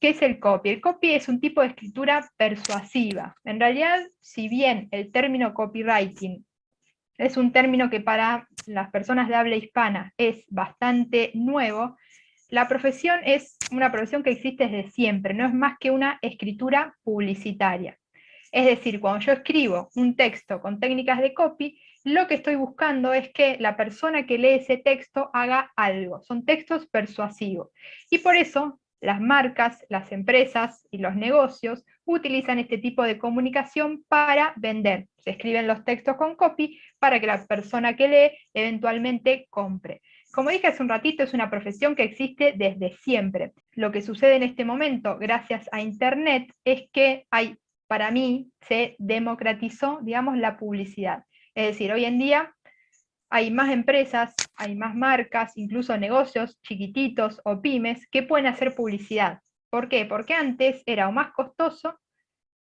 ¿Qué es el copy? El copy es un tipo de escritura persuasiva. En realidad, si bien el término copywriting es un término que para las personas de habla hispana es bastante nuevo, la profesión es una profesión que existe desde siempre, no es más que una escritura publicitaria. Es decir, cuando yo escribo un texto con técnicas de copy, lo que estoy buscando es que la persona que lee ese texto haga algo. Son textos persuasivos. Y por eso las marcas, las empresas y los negocios utilizan este tipo de comunicación para vender. Se escriben los textos con copy para que la persona que lee eventualmente compre. Como dije hace un ratito, es una profesión que existe desde siempre. Lo que sucede en este momento, gracias a Internet, es que para mí, se democratizó, digamos, la publicidad. Es decir, hoy en día hay más empresas, hay más marcas, incluso negocios chiquititos o pymes que pueden hacer publicidad. ¿Por qué? Porque antes era o más costoso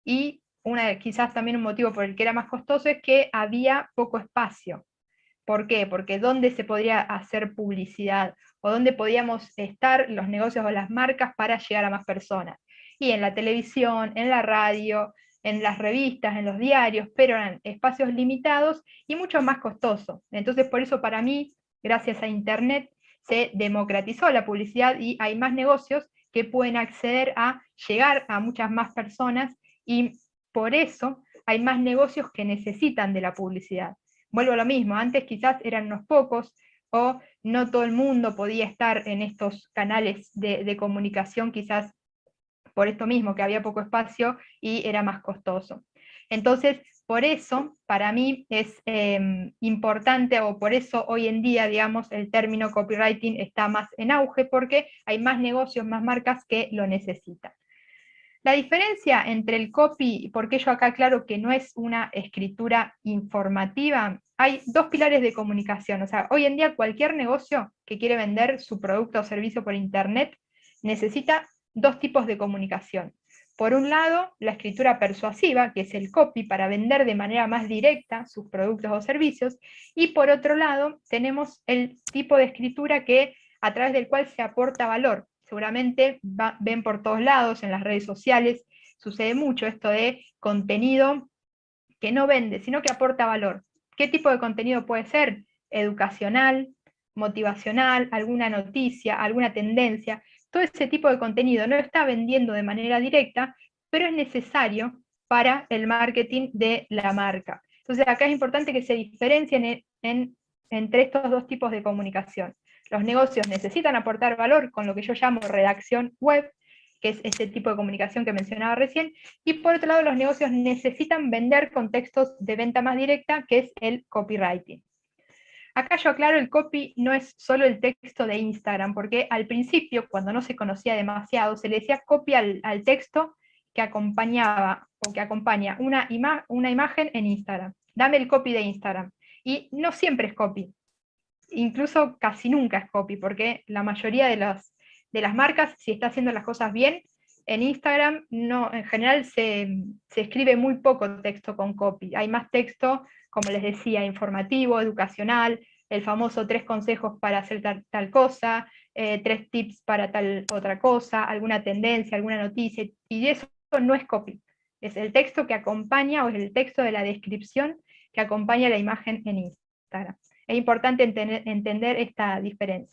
y quizás también un motivo por el que era más costoso es que había poco espacio. ¿Por qué? Porque ¿dónde se podría hacer publicidad? ¿O dónde podíamos estar los negocios o las marcas para llegar a más personas? Y en la televisión, en la radio, en las revistas, en los diarios, pero eran espacios limitados y mucho más costosos. Entonces, por eso para mí, gracias a Internet, se democratizó la publicidad y hay más negocios que pueden acceder a llegar a muchas más personas y por eso hay más negocios que necesitan de la publicidad. Vuelvo a lo mismo, antes quizás eran unos pocos o no todo el mundo podía estar en estos canales de comunicación, quizás por esto mismo, que había poco espacio y era más costoso. Entonces, por eso, para mí es importante, o por eso hoy en día, digamos, el término copywriting está más en auge, porque hay más negocios, más marcas que lo necesitan. La diferencia entre el copy, porque yo acá aclaro que no es una escritura informativa, hay dos pilares de comunicación. O sea, hoy en día cualquier negocio que quiere vender su producto o servicio por internet necesita dos tipos de comunicación. Por un lado, la escritura persuasiva, que es el copy para vender de manera más directa sus productos o servicios, y por otro lado, tenemos el tipo de escritura a través del cual se aporta valor. Seguramente ven por todos lados, en las redes sociales, sucede mucho esto de contenido que no vende, sino que aporta valor. ¿Qué tipo de contenido puede ser? Educacional, motivacional, alguna noticia, alguna tendencia. Todo ese tipo de contenido no está vendiendo de manera directa, pero es necesario para el marketing de la marca. Entonces acá es importante que se diferencien entre estos dos tipos de comunicación. Los negocios necesitan aportar valor con lo que yo llamo redacción web, que es este tipo de comunicación que mencionaba recién, y por otro lado los negocios necesitan vender contextos de venta más directa, que es el copywriting. Acá yo aclaro, el copy no es solo el texto de Instagram, porque al principio, cuando no se conocía demasiado, se le decía copy al texto que acompañaba o que acompaña una imagen en Instagram. Dame el copy de Instagram. Y no siempre es copy, incluso casi nunca es copy, porque la mayoría de las marcas, si está haciendo las cosas bien, en Instagram no, en general se escribe muy poco texto con copy. Hay más texto, como les decía, informativo, educacional, el famoso 3 consejos para hacer tal cosa, 3 tips para tal otra cosa, alguna tendencia, alguna noticia, y eso no es copy. Es el texto que acompaña, o es el texto de la descripción que acompaña la imagen en Instagram. Es importante entender esta diferencia.